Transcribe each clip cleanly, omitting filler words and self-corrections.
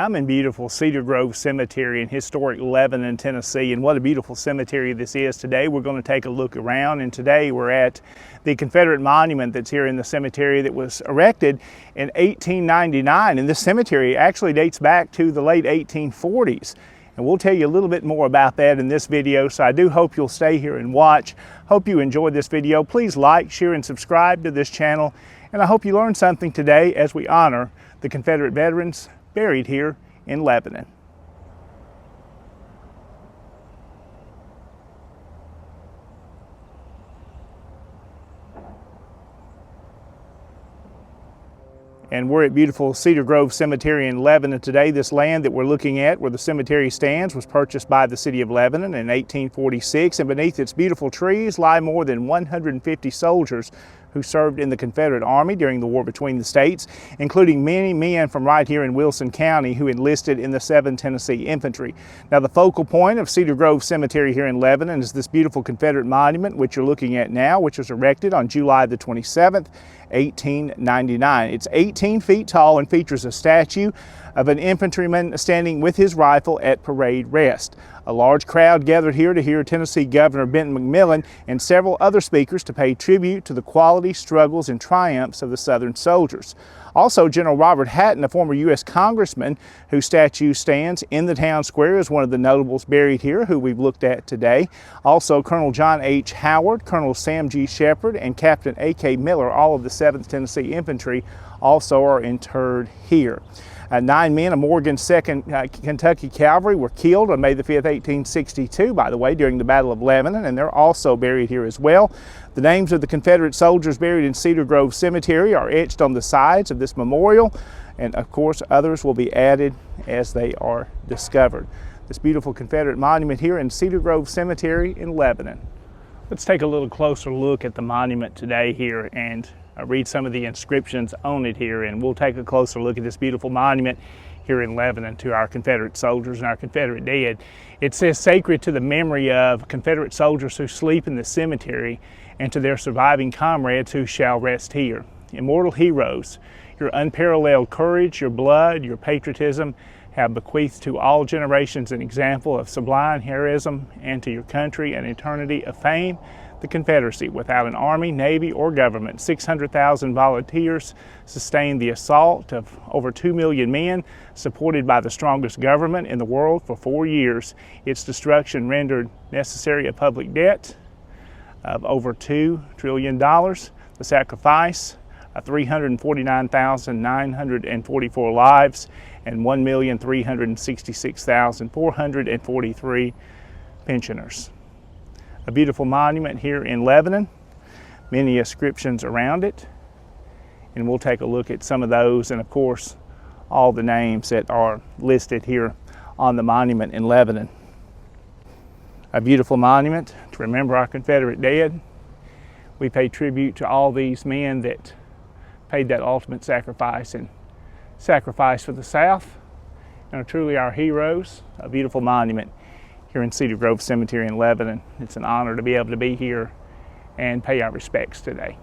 I'm in beautiful Cedar Grove Cemetery in historic Lebanon, Tennessee, and what a beautiful cemetery this is. Today we're going to take a look around, and today we're at the Confederate monument that's here in the cemetery that was erected in 1899, and this cemetery actually dates back to the late 1840s. And we'll tell you a little bit more about that in this video, so I do hope you'll stay here and watch. Hope you enjoyed this video. Please like, share, and subscribe to this channel, and I hope you learned something today as we honor the Confederate veterans buried here in Lebanon. And we're at beautiful Cedar Grove Cemetery in Lebanon today. This land that we're looking at where the cemetery stands was purchased by the city of Lebanon in 1846, and beneath its beautiful trees lie more than 150 soldiers who served in the Confederate Army during the war between the states, including many men from right here in Wilson County who enlisted in the 7th Tennessee Infantry. Now, the focal point of Cedar Grove Cemetery here in Lebanon is this beautiful Confederate monument, which you're looking at now, which was erected on July the 27th, 1899. It's 18 feet tall and features a statue of an infantryman standing with his rifle at parade rest. A large crowd gathered here to hear Tennessee Governor Benton McMillan and several other speakers to pay tribute to the quality, struggles, and triumphs of the Southern soldiers. Also, General Robert Hatton, a former U.S. Congressman whose statue stands in the town square, is one of the notables buried here who we've looked at today. Also, Colonel John H. Howard, Colonel Sam G. Shepard, and Captain A.K. Miller, all of the 7th Tennessee Infantry, also are interred here. 9 men of Morgan's 2nd Kentucky Cavalry were killed on May the 5th, 1862, by the way, during the Battle of Lebanon, and they're also buried here as well. The names of the Confederate soldiers buried in Cedar Grove Cemetery are etched on the sides of this memorial, and of course others will be added as they are discovered. This beautiful Confederate monument here in Cedar Grove Cemetery in Lebanon. Let's take a little closer look at the monument today here and read some of the inscriptions on it here, and we'll take a closer look at this beautiful monument here in Lebanon to our Confederate soldiers and our Confederate dead. It says, "Sacred to the memory of Confederate soldiers who sleep in the cemetery and to their surviving comrades who shall rest here. Immortal heroes, your unparalleled courage, your blood, your patriotism have bequeathed to all generations an example of sublime heroism, and to your country an eternity of fame. The Confederacy, without an army, navy, or government, 600,000 volunteers sustained the assault of over 2 million men, supported by the strongest government in the world for 4 years. Its destruction rendered necessary a public debt of over $2 trillion. The sacrifice of 349,944 lives and 1,366,443 pensioners." A beautiful monument here in Lebanon, many inscriptions around it, and we'll take a look at some of those, and of course all the names that are listed here on the monument in Lebanon. A beautiful monument to remember our Confederate dead. We pay tribute to all these men that paid that ultimate sacrifice and sacrifice for the South and are truly our heroes. A beautiful monument here in Cedar Grove Cemetery in Lebanon. It's an honor to be able to be here and pay our respects today.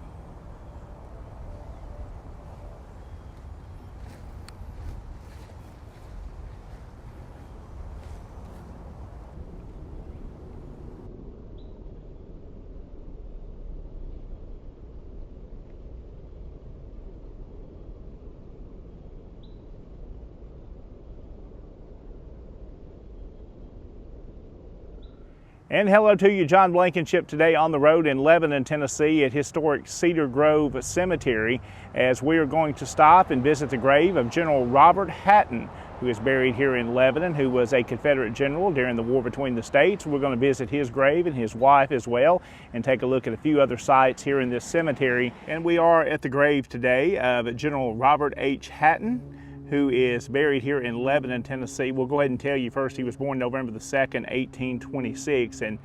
And hello to you, John Blankenship, today on the road in Lebanon, Tennessee at historic Cedar Grove Cemetery, as we are going to stop and visit the grave of General Robert Hatton, who is buried here in Lebanon, who was a Confederate general during the war between the states. We're going to visit his grave and his wife as well, and take a look at a few other sites here in this cemetery. And we are at the grave today of General Robert H. Hatton, who is buried here in Lebanon, Tennessee. We'll go ahead and tell you first, he was born November the 2nd, 1826, and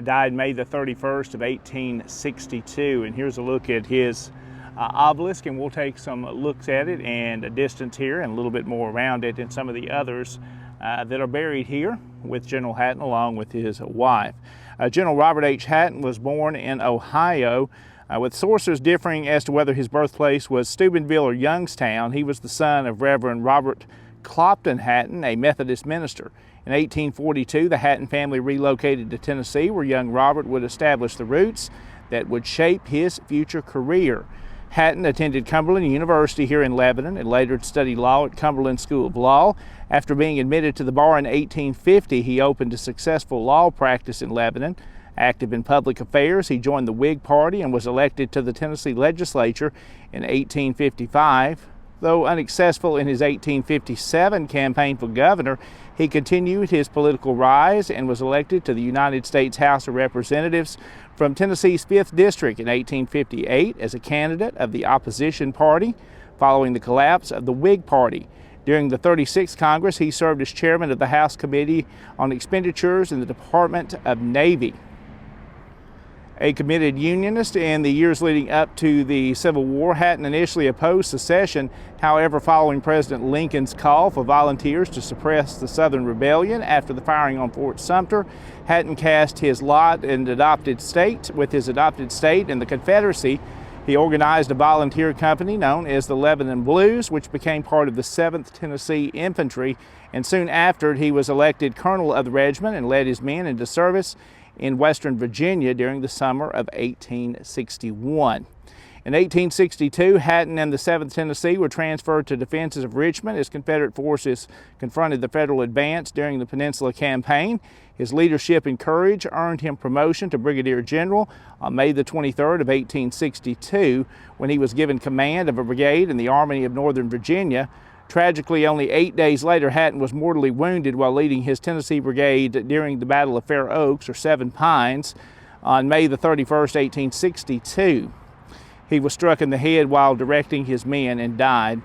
died May the 31st of 1862. And here's a look at his obelisk, and we'll take some looks at it and a distance here and a little bit more around it and some of the others that are buried here with General Hatton along with his wife. General Robert H. Hatton was born in Ohio, with sources differing as to whether his birthplace was Steubenville or Youngstown. He was the son of Reverend Robert Clopton Hatton, a Methodist minister. In 1842, the Hatton family relocated to Tennessee, where young Robert would establish the roots that would shape his future career. Hatton attended Cumberland University here in Lebanon and later studied law at Cumberland School of Law. After being admitted to the bar in 1850, he opened a successful law practice in Lebanon. Active in public affairs, he joined the Whig Party and was elected to the Tennessee legislature in 1855. Though unsuccessful in his 1857 campaign for governor, he continued his political rise and was elected to the United States House of Representatives from Tennessee's 5th District in 1858 as a candidate of the opposition party following the collapse of the Whig Party. During the 36th Congress, he served as chairman of the House Committee on Expenditures in the Department of Navy. A committed Unionist in the years leading up to the Civil War, Hatton initially opposed secession. However, following President Lincoln's call for volunteers to suppress the Southern Rebellion after the firing on Fort Sumter, Hatton cast his lot with his adopted state in the Confederacy. He organized a volunteer company known as the Lebanon Blues, which became part of the 7th Tennessee Infantry, and soon after he was elected colonel of the regiment and led his men into service in Western Virginia during the summer of 1861. In 1862, Hatton and the 7th Tennessee were transferred to defenses of Richmond as Confederate forces confronted the Federal advance during the Peninsula Campaign. His leadership and courage earned him promotion to Brigadier General on May the 23rd of 1862, when he was given command of a brigade in the Army of Northern Virginia. Tragically, only 8 days later, Hatton was mortally wounded while leading his Tennessee Brigade during the Battle of Fair Oaks, or Seven Pines, on May the 31st, 1862. He was struck in the head while directing his men and died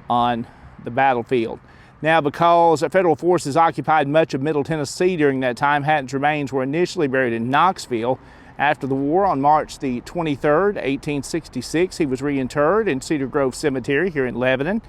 on the battlefield. Now, because Federal forces occupied much of Middle Tennessee during that time, Hatton's remains were initially buried in Knoxville. After the war, on March the 23rd, 1866, he was reinterred in Cedar Grove Cemetery here in Lebanon.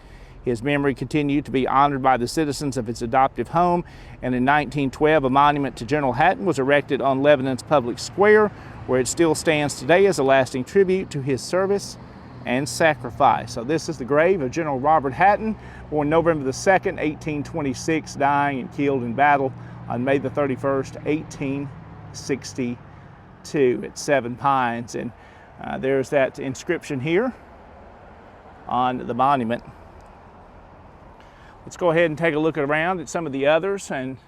His memory continued to be honored by the citizens of his adoptive home, and in 1912 a monument to General Hatton was erected on Lebanon's public square, where it still stands today as a lasting tribute to his service and sacrifice. So this is the grave of General Robert Hatton, born November the 2nd, 1826, dying and killed in battle on May the 31st, 1862 at Seven Pines. And there's that inscription here on the monument. Let's go ahead and take a look around at some of the others, and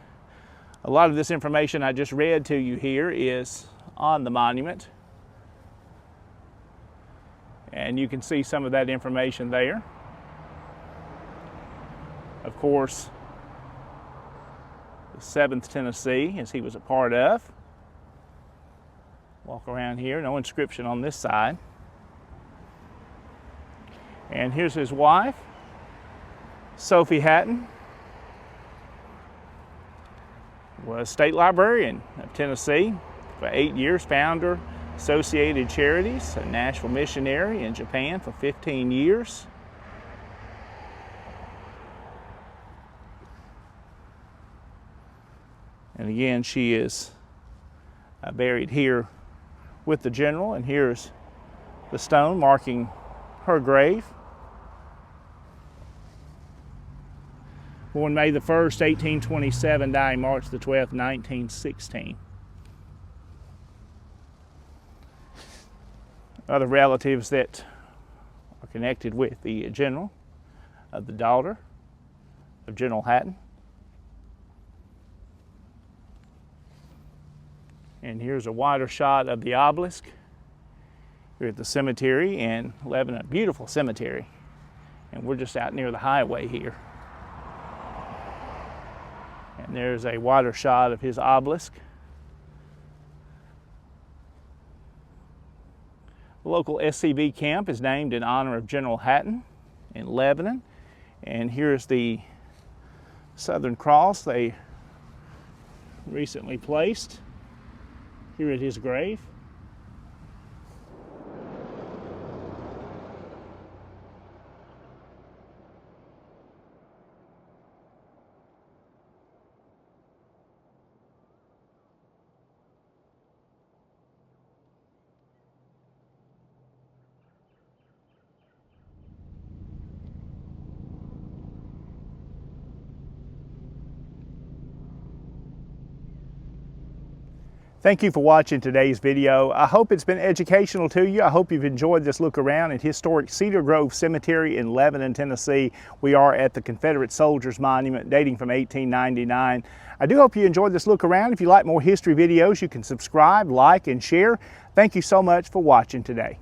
a lot of this information I just read to you here is on the monument, and you can see some of that information there. Of course, the 7th Tennessee, as he was a part of. Walk around here, no inscription on this side. And here's his wife, Sophie Hatton, was state librarian of Tennessee for 8 years, founder Associated Charities, a Nashville missionary in Japan for 15 years. And again, she is buried here with the general, and here's the stone marking her grave. Born May the 1st, 1827, dying March the 12th, 1916. Other relatives that are connected with the general, the daughter of General Hatton. And here's a wider shot of the obelisk here at the cemetery in Lebanon. A beautiful cemetery. And we're just out near the highway here. And there's a wider shot of his obelisk. The local SCV camp is named in honor of General Hatton in Lebanon. And here's the Southern Cross they recently placed here at his grave. Thank you for watching today's video. I hope it's been educational to you. I hope you've enjoyed this look around at historic Cedar Grove Cemetery in Lebanon, Tennessee. We are at the Confederate Soldiers Monument dating from 1899. I do hope you enjoyed this look around. If you like more history videos, you can subscribe, like, and share. Thank you so much for watching today.